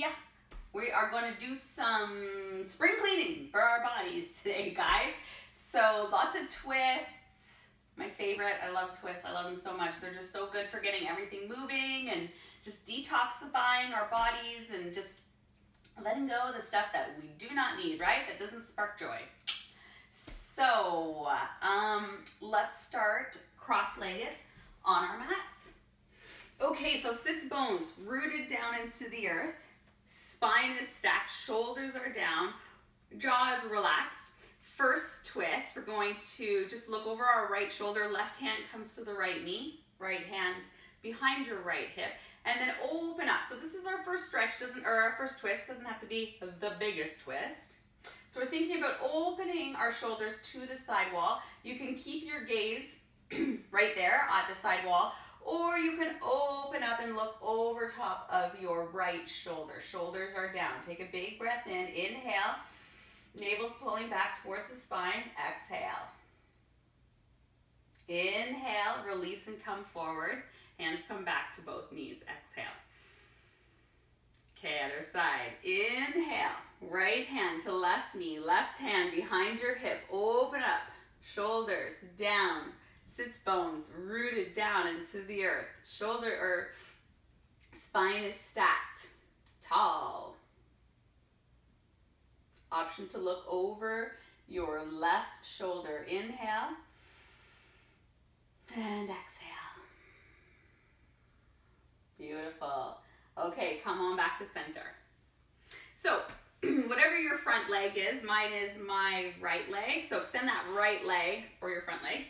Yeah, we are going to do some spring cleaning for our bodies today, guys. So lots of twists. My favorite, I love twists. I love them so much. They're just so good for getting everything moving and just detoxifying our bodies and just letting go of the stuff that we do not need, right? That doesn't spark joy. So let's start cross-legged on our mats. Okay, so sits bones rooted down into the earth. Spine is stacked, shoulders are down, jaw is relaxed. First twist, we're going to just look over our right shoulder, left hand comes to the right knee, right hand behind your right hip, and then open up. So this is our first stretch, our first twist, doesn't have to be the biggest twist. So we're thinking about opening our shoulders to the side wall. You can keep your gaze right there at the side wall, or you can open up and look over top of your right shoulder. Shoulders are down. Take a big breath in. Inhale. Navel's pulling back towards the spine. Exhale. Inhale. Release and come forward. Hands come back to both knees. Exhale. Okay, other side. Inhale. Right hand to left knee. Left hand behind your hip. Open up. Shoulders down. Sits bones rooted down into the earth. Shoulder or spine is stacked. Tall. Option to look over your left shoulder. Inhale. And exhale. Beautiful. Okay, come on back to center. So, whatever your front leg is, mine is my right leg. So extend that right leg or your front leg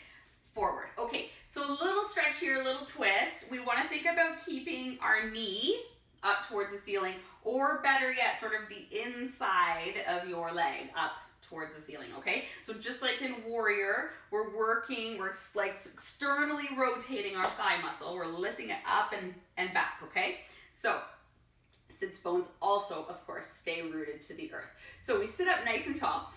forward. Okay, so a little stretch here, a little twist. We want to think about keeping our knee up towards the ceiling, or better yet, sort of the inside of your leg up towards the ceiling, okay? So just like in warrior, we're like externally rotating our thigh muscle. We're lifting it up and back, okay? So sits bones also, of course, stay rooted to the earth. So we sit up nice and tall,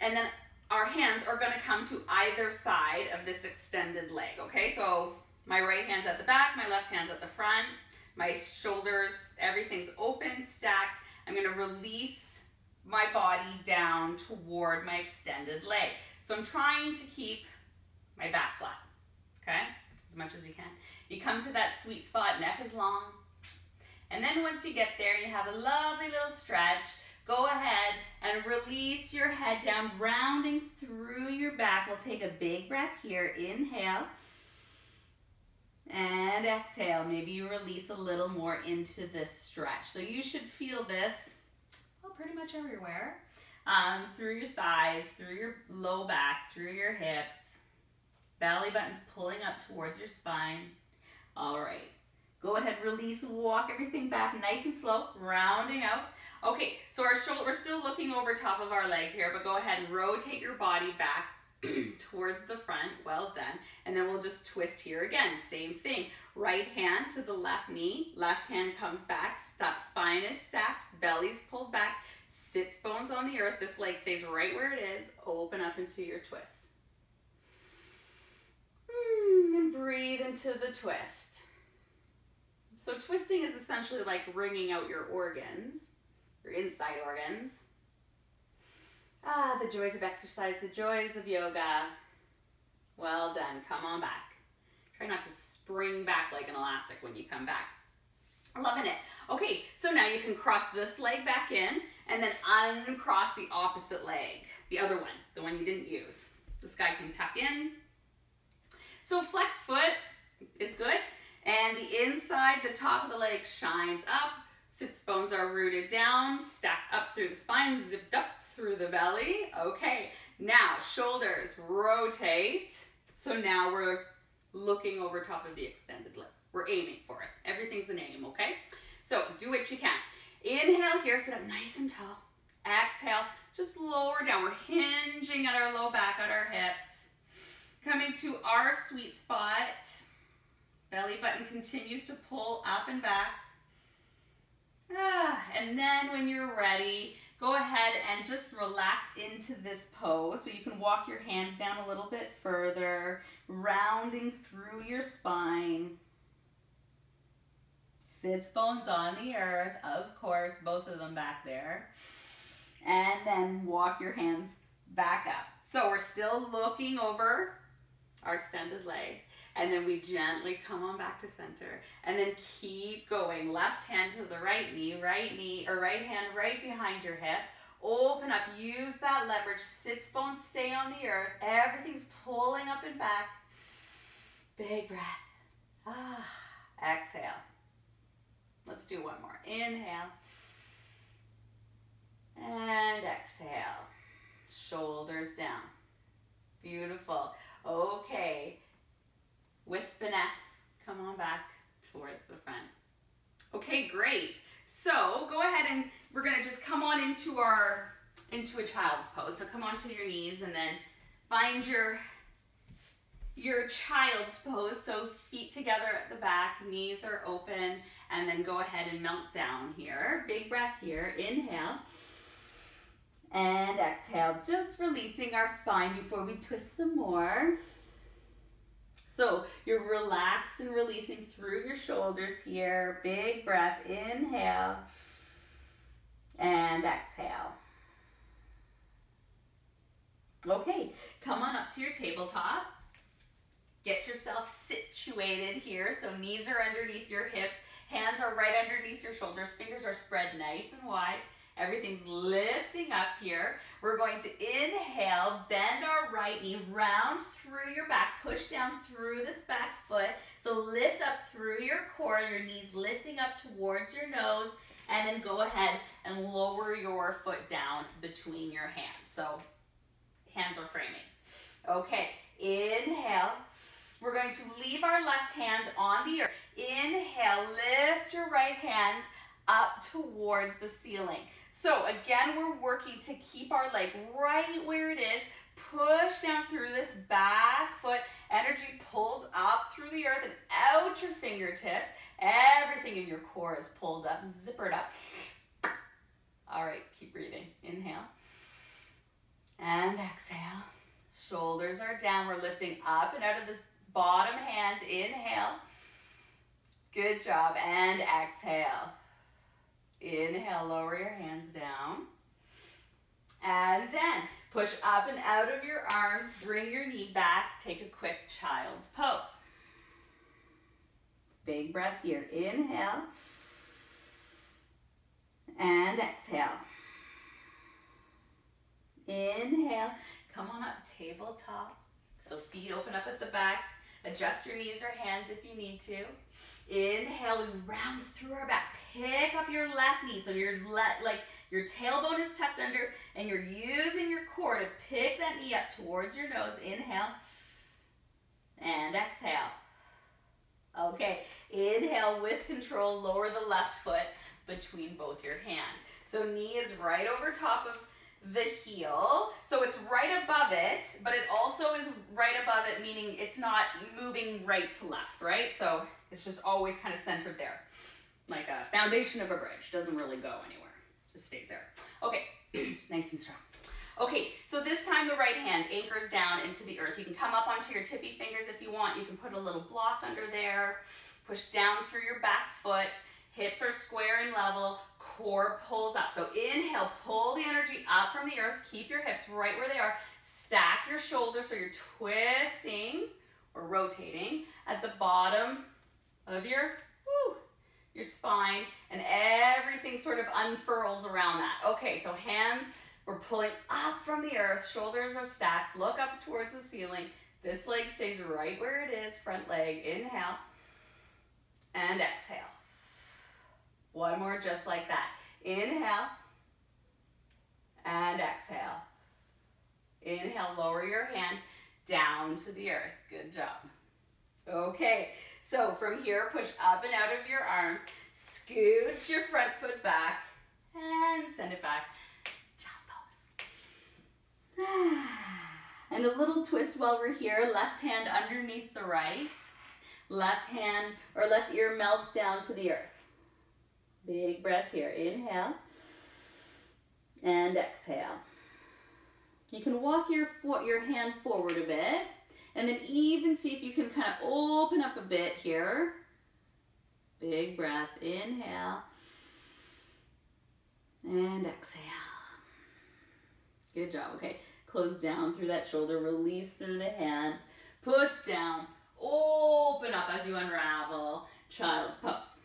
and then our hands are gonna come to either side of this extended leg, okay? So my right hand's at the back, my left hand's at the front, my shoulders, everything's open, stacked. I'm gonna release my body down toward my extended leg. So I'm trying to keep my back flat, okay? As much as you can. You come to that sweet spot, neck is long. And then once you get there, you have a lovely little stretch. Go ahead and release your head down, rounding through your back. We'll take a big breath here. Inhale and exhale. Maybe you release a little more into this stretch. So you should feel this, well, pretty much everywhere. Through your thighs, through your low back, through your hips. Belly button's pulling up towards your spine. All right. Go ahead, release, walk everything back nice and slow, rounding out. Okay, so our shoulder, we're still looking over top of our leg here, but go ahead and rotate your body back towards the front. Well done. And then we'll just twist here again. Same thing. Right hand to the left knee. Left hand comes back. Spine is stacked. Belly's pulled back. Sits bones on the earth. This leg stays right where it is. Open up into your twist. And breathe into the twist. So twisting is essentially like wringing out your organs. Your inside organs. Ah, the joys of exercise, the joys of yoga. Well done, come on back. Try not to spring back like an elastic when you come back. Loving it. Okay, so now you can cross this leg back in and then uncross the opposite leg. The other one, the one you didn't use. This guy can tuck in. So flex foot is good. And the inside, the top of the leg shines up. Sits bones are rooted down, stacked up through the spine, zipped up through the belly. Okay, now shoulders rotate. So now we're looking over top of the extended leg. We're aiming for it. Everything's an aim, okay? So do what you can. Inhale here, sit up nice and tall. Exhale, just lower down. We're hinging at our low back, at our hips. Coming to our sweet spot. Belly button continues to pull up and back. And then when you're ready, go ahead and just relax into this pose. So you can walk your hands down a little bit further, rounding through your spine. Sits bones on the earth, of course, both of them back there. And then walk your hands back up. So we're still looking over our extended leg. And then we gently come on back to center. And then keep going. Left hand to the right knee, or right hand right behind your hip. Open up, use that leverage. Sits bones stay on the earth. Everything's pulling up and back. Big breath. Exhale. Let's do one more. Inhale. And exhale. Shoulders down. Beautiful. Okay. With finesse, come on back towards the front. Okay, great. So go ahead and we're gonna just come on into a child's pose. So come onto your knees and then find your child's pose. So feet together at the back, knees are open, and then go ahead and melt down here. Big breath here. Inhale. And exhale, just releasing our spine before we twist some more. So you're relaxed and releasing through your shoulders here. Big breath, inhale, and exhale. Okay, come on up to your tabletop. Get yourself situated here. So knees are underneath your hips, hands are right underneath your shoulders, fingers are spread nice and wide. Everything's lifting up here. We're going to inhale, bend our right knee, round through your back, push down through this back foot. So lift up through your core, your knees lifting up towards your nose, and then go ahead and lower your foot down between your hands. So hands are framing. Okay, inhale. We're going to leave our left hand on the earth. Inhale, lift your right hand up towards the ceiling. So again, we're working to keep our leg right where it is. Push down through this back foot. Energy pulls up through the earth and out your fingertips. Everything in your core is pulled up, zippered up. All right, keep breathing. Inhale. And exhale. Shoulders are down. We're lifting up and out of this bottom hand. Inhale. Good job. And exhale. Inhale, lower your hands down. And then push up and out of your arms. Bring your knee back. Take a quick child's pose. Big breath here. Inhale. And exhale. Inhale. Come on up, tabletop. So feet open up at the back. Adjust your knees or hands if you need to. Inhale, we round through our back. Pick up your left knee. So your tailbone is tucked under and you're using your core to pick that knee up towards your nose. Inhale and exhale. Okay, inhale with control. Lower the left foot between both your hands. So knee is right over top of the heel, so it's right above it, but it also is right above it, meaning it's not moving right to left, right? So it's just always kind of centered there, like a foundation of a bridge. Doesn't really go anywhere, just stays there. Okay, nice and strong. Okay, so this time the right hand anchors down into the earth. You can come up onto your tippy fingers if you want. You can put a little block under there, push down through your back foot, hips are square and level, core pulls up. So inhale, pull the energy up from the earth. Keep your hips right where they are. Stack your shoulders so you're twisting or rotating at the bottom of your spine, and everything sort of unfurls around that. Okay, so hands, we're pulling up from the earth. Shoulders are stacked. Look up towards the ceiling. This leg stays right where it is, front leg. Inhale and exhale. One more just like that. Inhale and exhale. Inhale, lower your hand down to the earth. Good job. Okay, so from here, push up and out of your arms. Scooch your front foot back and send it back. Child's pose. And a little twist while we're here. Left hand underneath the right. Left hand or left ear melts down to the earth. Big breath here. Inhale and exhale. You can walk your hand forward a bit and then even see if you can kind of open up a bit here. Big breath. Inhale. And exhale. Good job. Okay. Close down through that shoulder. Release through the hand. Push down. Open up as you unravel. Child's pose.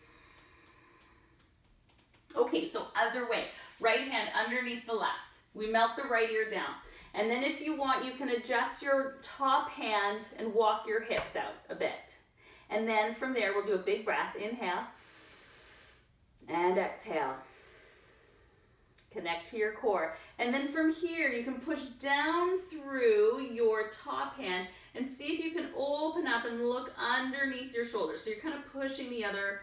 Okay, so other way. Right hand underneath the left. We melt the right ear down. And then if you want, you can adjust your top hand and walk your hips out a bit. And then from there, we'll do a big breath. Inhale. And exhale. Connect to your core. And then from here, you can push down through your top hand and see if you can open up and look underneath your shoulder. So you're kind of pushing the other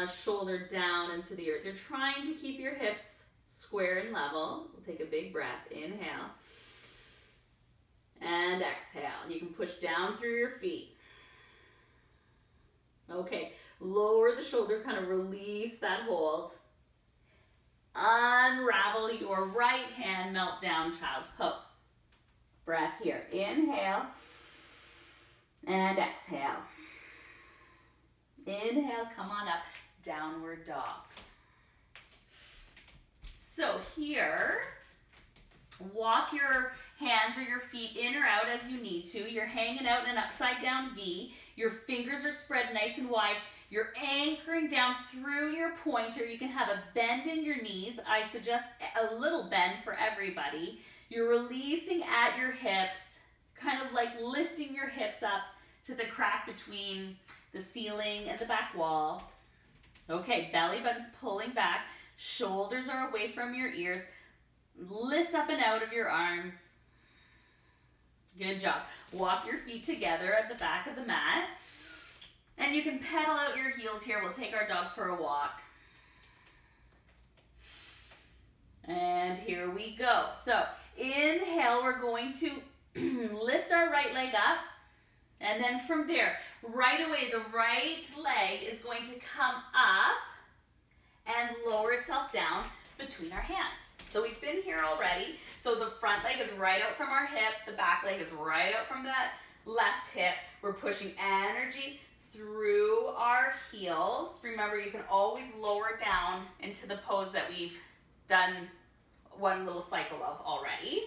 shoulder down into the earth. You're trying to keep your hips square and level. We'll take a big breath. Inhale. And exhale. You can push down through your feet. Okay, lower the shoulder, kind of release that hold. Unravel your right hand, melt down, child's pose. Breath here. Inhale and exhale. Inhale, come on up, downward dog. So here, walk your hands or your feet in or out as you need to. You're hanging out in an upside down V. Your fingers are spread nice and wide. You're anchoring down through your pointer. You can have a bend in your knees. I suggest a little bend for everybody. You're releasing at your hips, kind of like lifting your hips up to the crack between the ceiling and the back wall. Okay, belly button's pulling back. Shoulders are away from your ears. Lift up and out of your arms. Good job. Walk your feet together at the back of the mat. And you can pedal out your heels here. We'll take our dog for a walk. And here we go. So inhale, we're going to lift our right leg up. And then from there, right away, the right leg is going to come up and lower itself down between our hands. So we've been here already. So the front leg is right out from our hip. The back leg is right out from that left hip. We're pushing energy through our heels. Remember, you can always lower down into the pose that we've done one little cycle of already.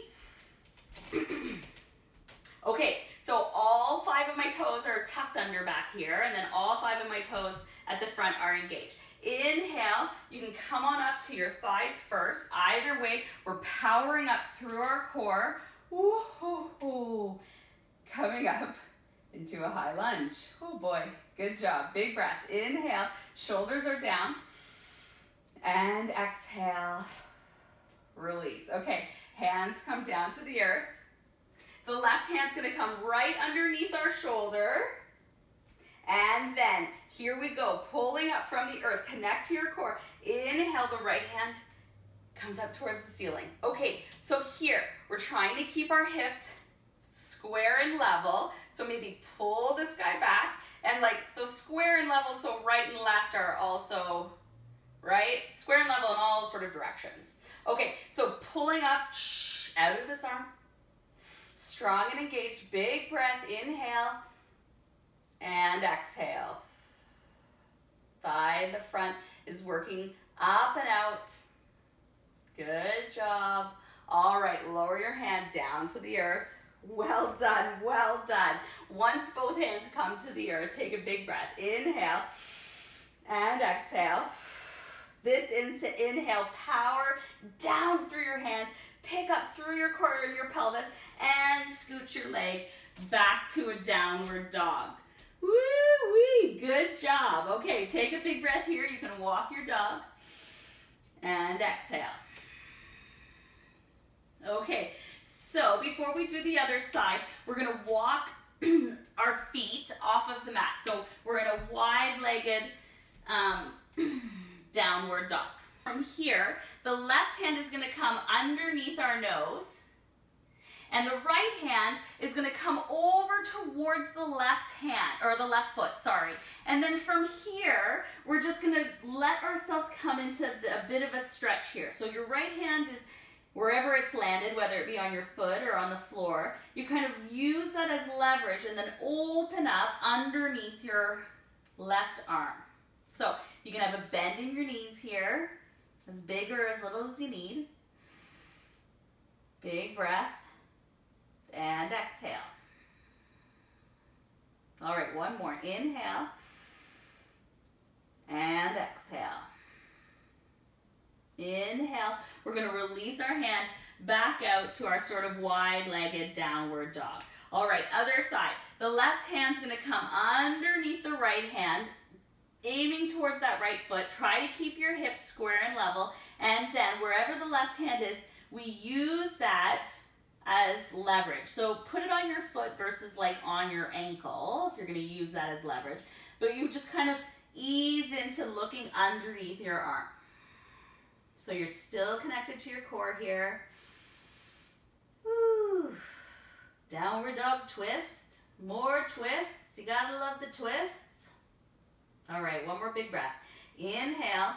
Okay, so all 5 of my toes are tucked under back here, and then all 5 of my toes at the front are engaged. Inhale, you can come on up to your thighs first. Either way, we're powering up through our core. Woo-hoo-hoo. Coming up into a high lunge. Oh boy, good job. Big breath. Inhale, shoulders are down. And exhale, release. Okay, hands come down to the earth. The left hand's gonna come right underneath our shoulder. And then, here we go, pulling up from the earth. Connect to your core. Inhale, the right hand comes up towards the ceiling. Okay, so here, we're trying to keep our hips square and level. So maybe pull this guy back. And so square and level, so right and left are also, right? Square and level in all sort of directions. Okay, so pulling up, out of this arm. Strong and engaged, big breath, inhale, and exhale. Thigh in the front is working up and out. Good job. All right, lower your hand down to the earth. Well done, well done. Once both hands come to the earth, take a big breath. Inhale and exhale. This inhale, power down through your hands, pick up through your core and your pelvis, and scoot your leg back to a downward dog. Woo-wee, good job. Okay, take a big breath here. You can walk your dog and exhale. Okay, so before we do the other side, we're gonna walk our feet off of the mat. So we're in a wide-legged downward dog. From here, the left hand is gonna come underneath our nose, and the right hand is gonna come over towards the left hand, or the left foot, sorry. And then from here, we're just gonna let ourselves come into a bit of a stretch here. So your right hand is wherever it's landed, whether it be on your foot or on the floor. You kind of use that as leverage and then open up underneath your left arm. So you can have a bend in your knees here, as big or as little as you need. Big breath, and exhale. All right, one more. Inhale, and exhale. Inhale. We're going to release our hand back out to our sort of wide-legged downward dog. All right, other side. The left hand's going to come underneath the right hand, aiming towards that right foot. Try to keep your hips square and level. And then wherever the left hand is, we use that as leverage. So put it on your foot versus like on your ankle if you're going to use that as leverage. But you just kind of ease into looking underneath your arm. So you're still connected to your core here. Woo. Downward dog twist. More twists. You gotta love the twists. All right, one more big breath. Inhale.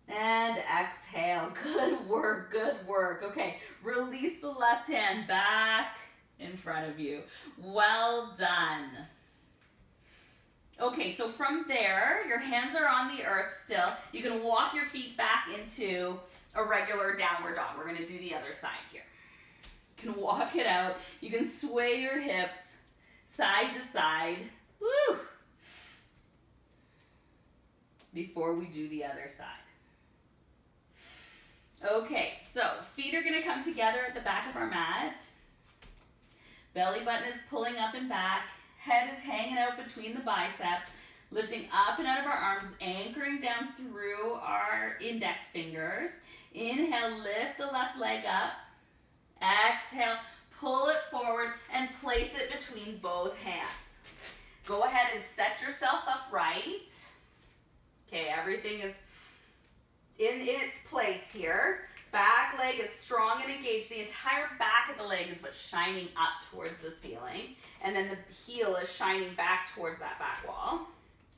And exhale. Good work, good work. Okay, release the left hand back in front of you. Well done. Okay, so from there, your hands are on the earth still. You can walk your feet back into a regular downward dog. We're going to do the other side here. You can walk it out. You can sway your hips side to side. Woo! Before we do the other side. Okay, so feet are going to come together at the back of our mat. Belly button is pulling up and back. Head is hanging out between the biceps, lifting up and out of our arms, anchoring down through our index fingers. Inhale, lift the left leg up. Exhale, pull it forward and place it between both hands. Go ahead and set yourself up right. Okay, everything is in its place here. Back leg is strong and engaged. The entire back of the leg is what's shining up towards the ceiling. And then the heel is shining back towards that back wall.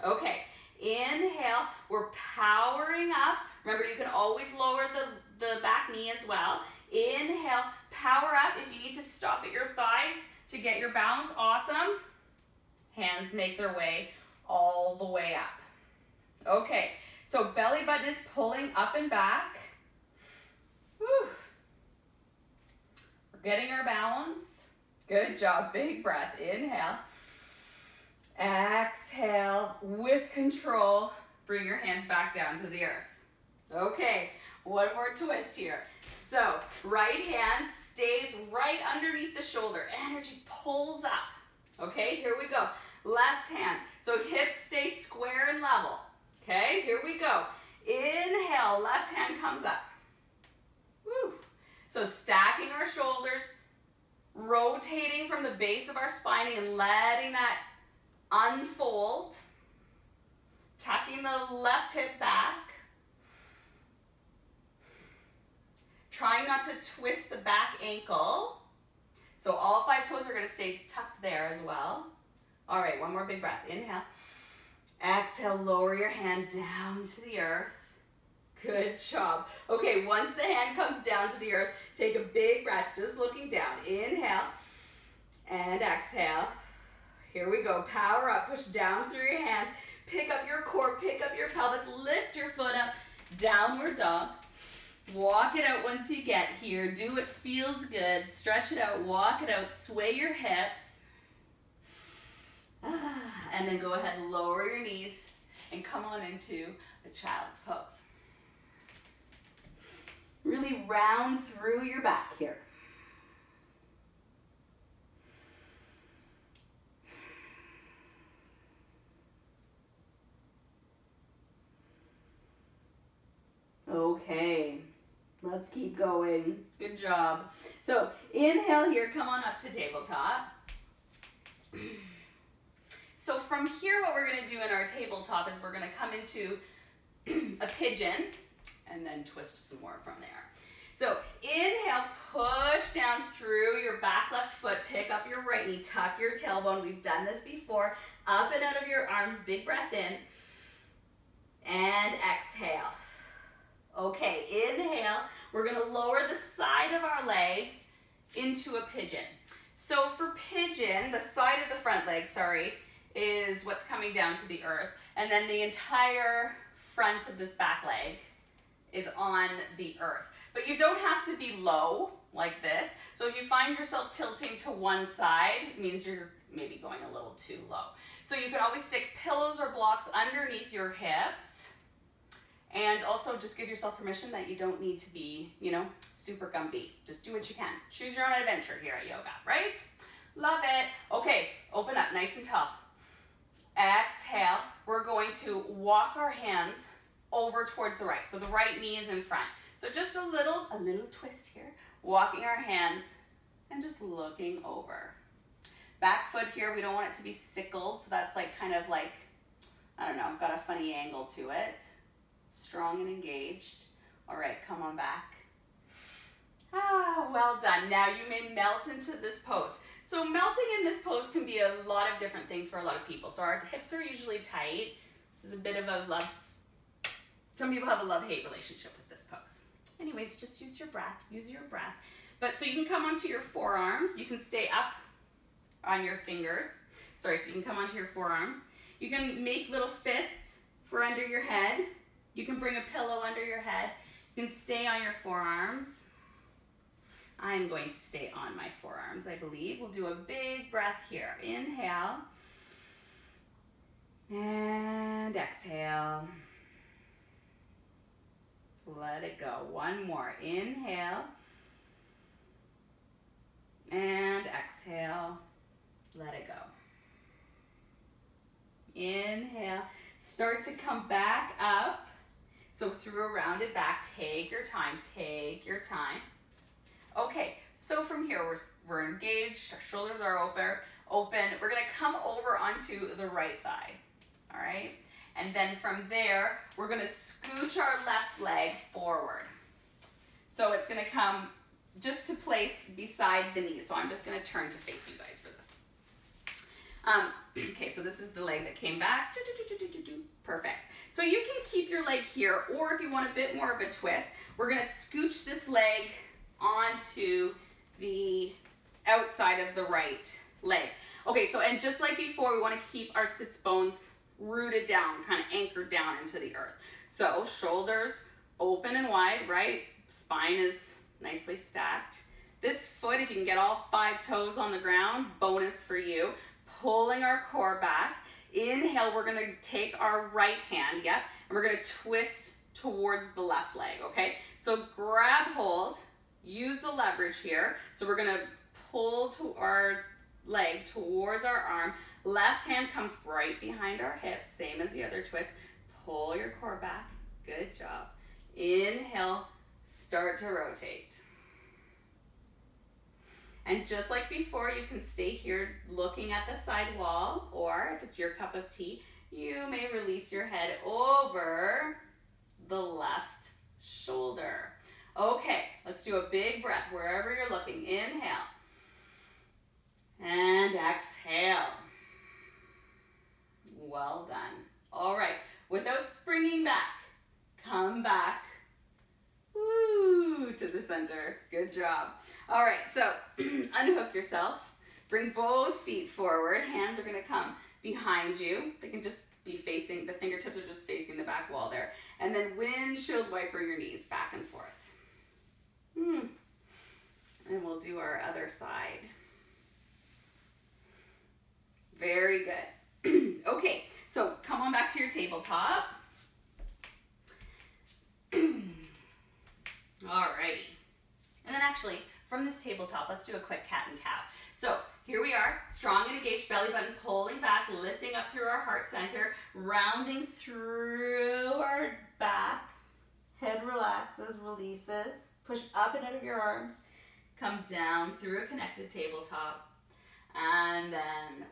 Okay, inhale. We're powering up. Remember, you can always lower the back knee as well. Inhale, power up. If you need to stop at your thighs to get your balance, awesome. Hands make their way all the way up. Okay, so belly button is pulling up and back. Whew. We're getting our balance. Good job. Big breath. Inhale. Exhale. With control, bring your hands back down to the earth. Okay, one more twist here. So, right hand stays right underneath the shoulder. Energy pulls up. Okay, here we go. Left hand. So hips stay square and level. Okay, here we go. Inhale, left hand comes up. Woo. So stacking our shoulders, rotating from the base of our spine and letting that unfold. Tucking the left hip back. Trying not to twist the back ankle. So all 5 toes are going to stay tucked there as well. All right, one more big breath. Inhale. Exhale, lower your hand down to the earth. Good job. Okay, once the hand comes down to the earth, take a big breath, just looking down. Inhale and exhale. Here we go. Power up, push down through your hands. Pick up your core, pick up your pelvis, lift your foot up. Downward dog. Walk it out once you get here. Do what feels good. Stretch it out, walk it out, sway your hips. And then go ahead and lower your knees and come on into a child's pose. Really round through your back here. Okay, let's keep going. Good job. So inhale here, come on up to tabletop. So from here, what we're going to do in our tabletop is we're going to come into a pigeon and then twist some more from there. So inhale, push down through your back left foot, pick up your right knee, tuck your tailbone. We've done this before. Up and out of your arms, big breath in. And exhale. Okay, inhale. We're going to lower the side of our leg into a pigeon. So for pigeon, the side of the front leg, sorry, is what's coming down to the earth. And then the entire front of this back leg is on the earth. But you don't have to be low like this. So if you find yourself tilting to one side, it means you're maybe going a little too low. So you can always stick pillows or blocks underneath your hips. And also just give yourself permission that you don't need to be, you know, super gumpy. Just do what you can. Choose your own adventure here at yoga, right? Love it. Okay, open up nice and tall. Exhale. We're going to walk our hands over towards the right. So the right knee is in front. So just a little twist here. Walking our hands and just looking over. Back foot here, we don't want it to be sickled. So that's like kind of like, I don't know, got a funny angle to it. Strong and engaged. All right, come on back. Ah, well done. Now you may melt into this pose. So melting in this pose can be a lot of different things for a lot of people. So our hips are usually tight. This is a bit of a love, some people have a love-hate relationship with this pose. Anyways, just use your breath, But so you can come onto your forearms. You can stay up on your fingers. Sorry, so you can come onto your forearms. You can make little fists for under your head. You can bring a pillow under your head. You can stay on your forearms. I'm going to stay on my forearms, I believe. We'll do a big breath here. Inhale. And exhale. Let it go. One more. Inhale. And exhale. Let it go. Inhale. Start to come back up. So through a rounded back, take your time. Take your time. Okay, so from here, we're engaged. Our shoulders are open. We're going to come over onto the right thigh. All right? And then from there, we're going to scooch our left leg forward. So it's going to come just to place beside the knee. So I'm just going to turn to face you guys for this. Okay, so this is the leg that came back. Perfect. So you can keep your leg here, or if you want a bit more of a twist, we're going to scooch this leg onto the outside of the right leg. Okay, so and just like before, we want to keep our sits bones rooted down, kind of anchored down into the earth. So shoulders open and wide, right? Spine is nicely stacked. This foot, if you can get all 5 toes on the ground, bonus for you. Pulling our core back. Inhale, we're going to take our right hand, and we're going to twist towards the left leg, okay? So grab hold, use the leverage here. So we're going to pull to our leg towards our arm. Left hand comes right behind our hip, same as the other twist. Pull your core back. Good job. Inhale, start to rotate. And just like before, you can stay here looking at the side wall, or if it's your cup of tea, you may release your head over the left shoulder. Okay, let's do a big breath wherever you're looking. Inhale. And exhale. Well done. All right, without springing back, come back. Woo, to the center. Good job. All right, so unhook yourself. Bring both feet forward. Hands are going to come behind you. They can just be facing, the fingertips are just facing the back wall there. And then windshield wiper your knees back and forth. And we'll do our other side. Very good. Okay, so come on back to your tabletop. Alrighty. And then actually, from this tabletop, let's do a quick cat and cow. So here we are, strong and engaged belly button, pulling back, lifting up through our heart center, rounding through our back. Head relaxes, releases. Push up and out of your arms. Come down through a connected tabletop. And then,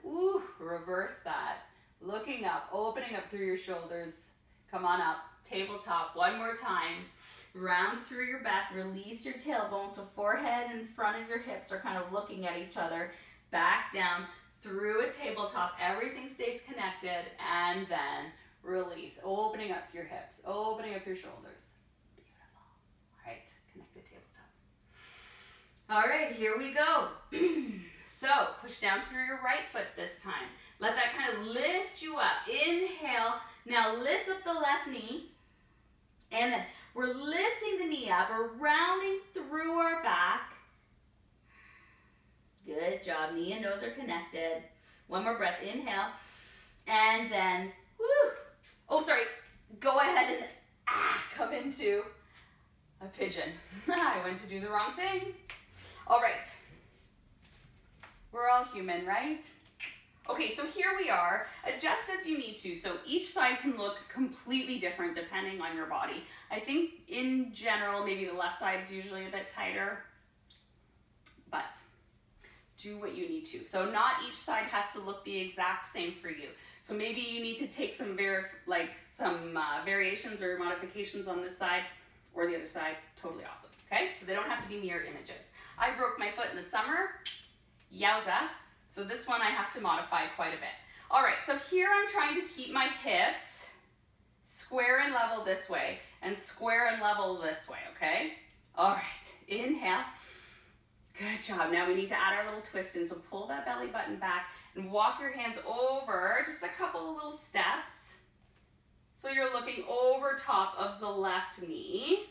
reverse that. Looking up, opening up through your shoulders. Come on up, tabletop, one more time. Round through your back, release your tailbone, so forehead and front of your hips are kind of looking at each other. Back down through a tabletop, everything stays connected, and then release, opening up your hips, opening up your shoulders. Beautiful. All right, connected tabletop. All right, here we go. So push down through your right foot this time. Let that kind of lift you up. Inhale, Now lift up the left knee, and then we're lifting the knee up, we're rounding through our back. Good job, knee and nose are connected. One more breath, inhale, and then, woo. Oh, sorry, go ahead and come into a pigeon. I went to do the wrong thing. All right, we're all human, right? Okay, so here we are. Adjust as you need to. So each side can look completely different depending on your body. I think in general, maybe the left side is usually a bit tighter, but do what you need to. So not each side has to look the exact same for you. So maybe you need to take some variations or modifications on this side or the other side. Totally awesome, okay? So they don't have to be mirror images. I broke my foot in the summer. Yowza. So this one I have to modify quite a bit. All right, so here I'm trying to keep my hips square and level this way and square and level this way, okay? All right, inhale. Good job. Now we need to add our little twist in. So pull that belly button back and walk your hands over just a couple of little steps. So you're looking over top of the left knee.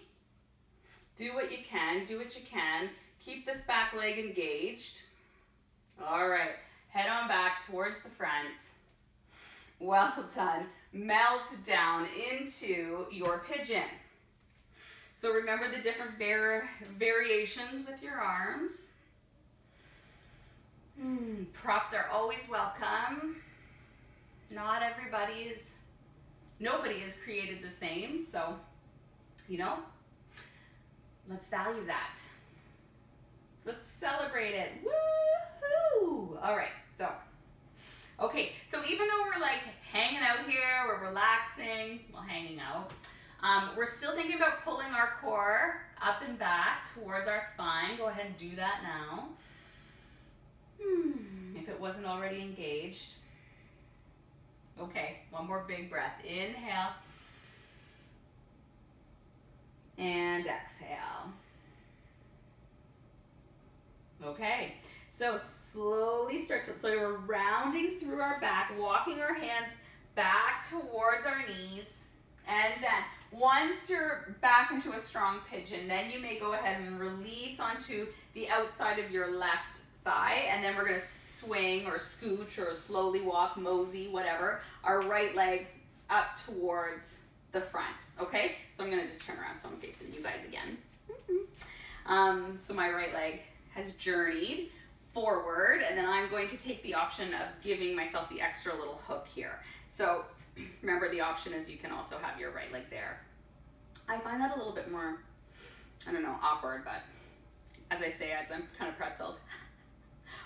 Do what you can, do what you can. Keep this back leg engaged. All right, head on back towards the front. Well done. Melt down into your pigeon. So remember the different variations with your arms. Props are always welcome. Nobody is created the same, so, you know, let's value that. Let's celebrate it. Woohoo! All right, so, okay, so even though we're like hanging out here, we're relaxing, well, hanging out, we're still thinking about pulling our core up and back towards our spine. Go ahead and do that now. If it wasn't already engaged. Okay, one more big breath. Inhale. And exhale. Okay, so slowly so we're rounding through our back, walking our hands back towards our knees. And then once you're back into a strong pigeon, then you may go ahead and release onto the outside of your left thigh, and then we're gonna swing or scooch or slowly walk, mosey, whatever, our right leg up towards the front, okay? So I'm gonna just turn around so I'm facing you guys again. So my right leg has journeyed forward, and then I'm going to take the option of giving myself the extra little hook here. So remember, the option is you can also have your right leg there. I find that a little bit more, I don't know, awkward, but as I say, as I'm kind of pretzeled.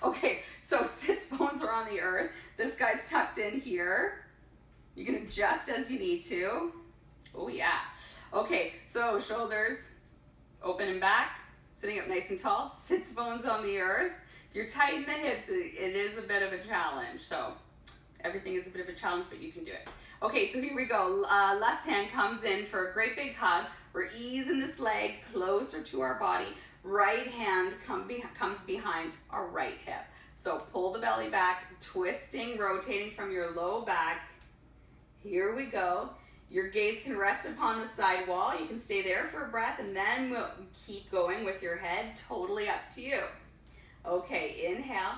Okay, so sits bones are on the earth. This guy's tucked in here. You can adjust as you need to. Oh yeah. Okay, so shoulders open and back, sitting up nice and tall, sits bones on the earth. If you're tight in the hips, it is a bit of a challenge. So everything is a bit of a challenge, but you can do it. Okay, so here we go. Left hand comes in for a great big hug. We're easing this leg closer to our body. Right hand comes behind our right hip. So pull the belly back, twisting, rotating from your low back. Here we go. Your gaze can rest upon the side wall. You can stay there for a breath, and then we'll keep going with your head. Totally up to you. Okay, inhale.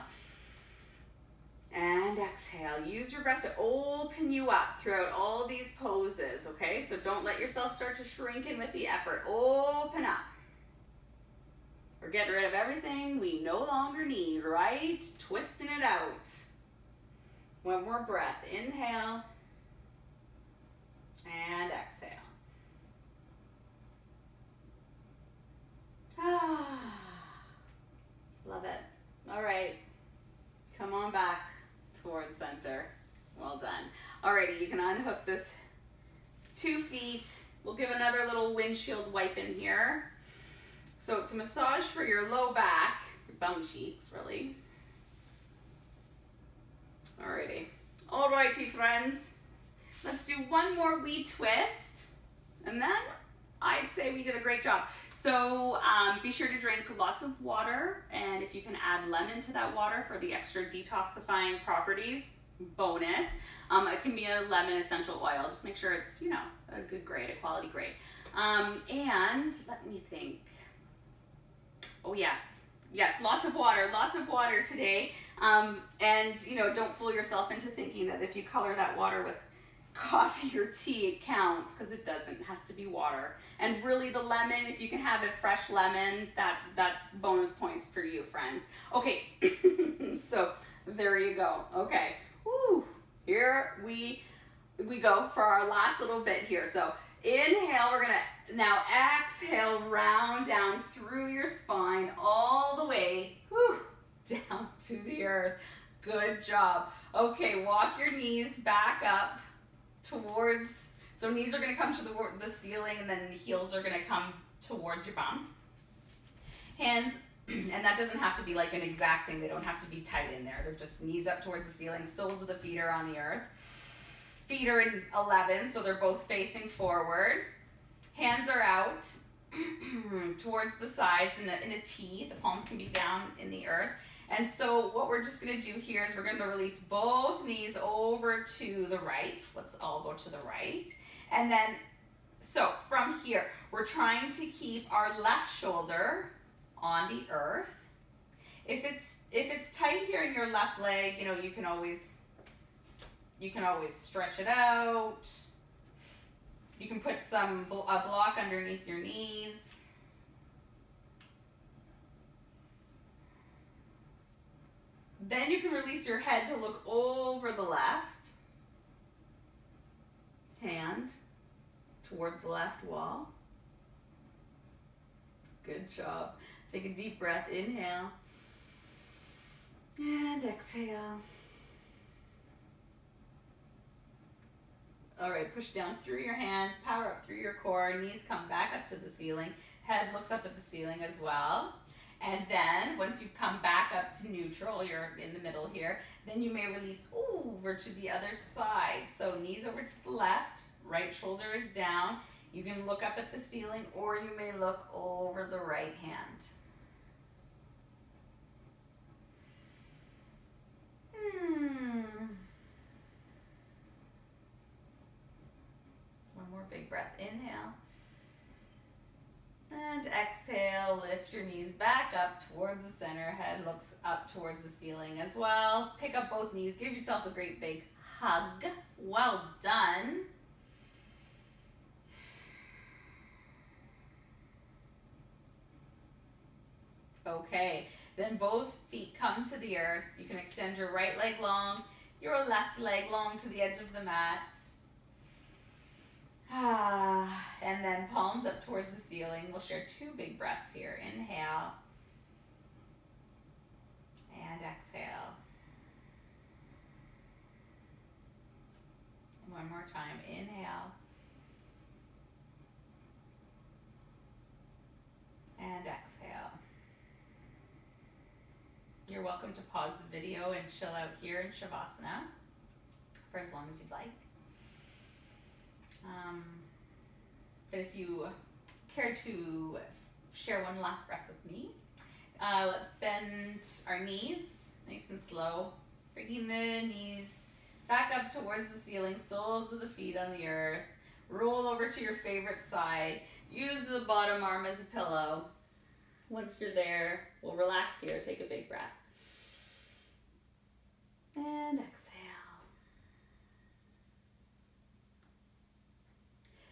And exhale. Use your breath to open you up throughout all these poses, okay? So don't let yourself start to shrink in with the effort. Open up. We're getting rid of everything we no longer need, right? Twisting it out. One more breath. Inhale. And exhale. Love it. All right. Come on back towards center. Well done. Alrighty, you can unhook this 2 feet. We'll give another little windshield wipe in here. So it's a massage for your low back, your bum cheeks, really. Alrighty, friends. Let's do one more wee twist, and then I'd say we did a great job. So be sure to drink lots of water, and if you can add lemon to that water for the extra detoxifying properties, bonus. It can be a lemon essential oil. Just make sure it's, you know, a good grade, a quality grade. And let me think. Oh yes, lots of water today. And you know, don't fool yourself into thinking that if you color that water with coffee or tea, it counts, because it doesn't. It has to be water. And really, the lemon, if you can have a fresh lemon, that's bonus points for you, friends. Okay, so there you go. Okay, woo. Here we go for our last little bit here. So inhale, we're gonna now exhale, round down through your spine all the way, down to the earth. Good job. Okay, walk your knees back up towards, so knees are gonna come to the ceiling, and then the heels are gonna come towards your bum. Hands, and that doesn't have to be like an exact thing. They don't have to be tight in there. They're just knees up towards the ceiling. Soles of the feet are on the earth. Feet are in 11, so they're both facing forward. Hands are out towards the sides in a T. The palms can be down in the earth. And so what we're just going to do here is we're going to release both knees over to the right. Let's all go to the right. And then, so from here, we're trying to keep our left shoulder on the earth. If it's tight here in your left leg, you know, you can always stretch it out. You can put a block underneath your knees. Then you can release your head to look over the left. Hand towards the left wall. Good job. Take a deep breath. Inhale. And exhale. All right, push down through your hands, power up through your core, knees come back up to the ceiling, head looks up at the ceiling as well. And then once you've come back up to neutral, you're in the middle here, then you may release over to the other side. So knees over to the left, right shoulder is down. You can look up at the ceiling, or you may look over the right hand. One more big breath. Inhale. And exhale, lift your knees back up towards the center. Head looks up towards the ceiling as well. Pick up both knees. Give yourself a great big hug. Well done. Okay, then both feet come to the earth. You can extend your right leg long, your left leg long to the edge of the mat. And then palms up towards the ceiling. We'll share two big breaths here. Inhale and exhale. And one more time. Inhale and exhale. You're welcome to pause the video and chill out here in Shavasana for as long as you'd like. But if you care to share one last breath with me, let's bend our knees nice and slow, bringing the knees back up towards the ceiling, soles of the feet on the earth. Roll over to your favorite side. Use the bottom arm as a pillow. Once you're there, we'll relax here. Take a big breath. And exhale.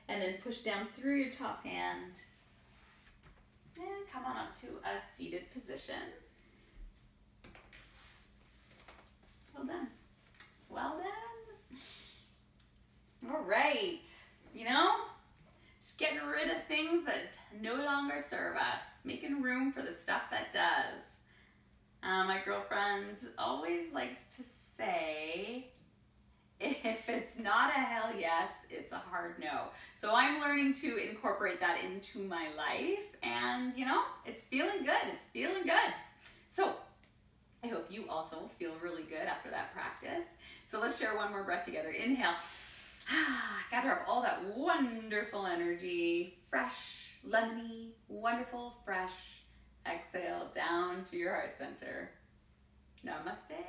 And then push down through your top hand. And come on up to a seated position. Well done. Well done. All right. You know, just getting rid of things that no longer serve us. Making room for the stuff that does. My girlfriend always likes to say, if it's not a hell yes, it's a hard no. So I'm learning to incorporate that into my life, and you know, it's feeling good. It's feeling good. So I hope you also feel really good after that practice. So let's share one more breath together. Inhale. Gather up all that wonderful energy. Fresh, lemony, wonderful, fresh. Exhale down to your heart center. Namaste.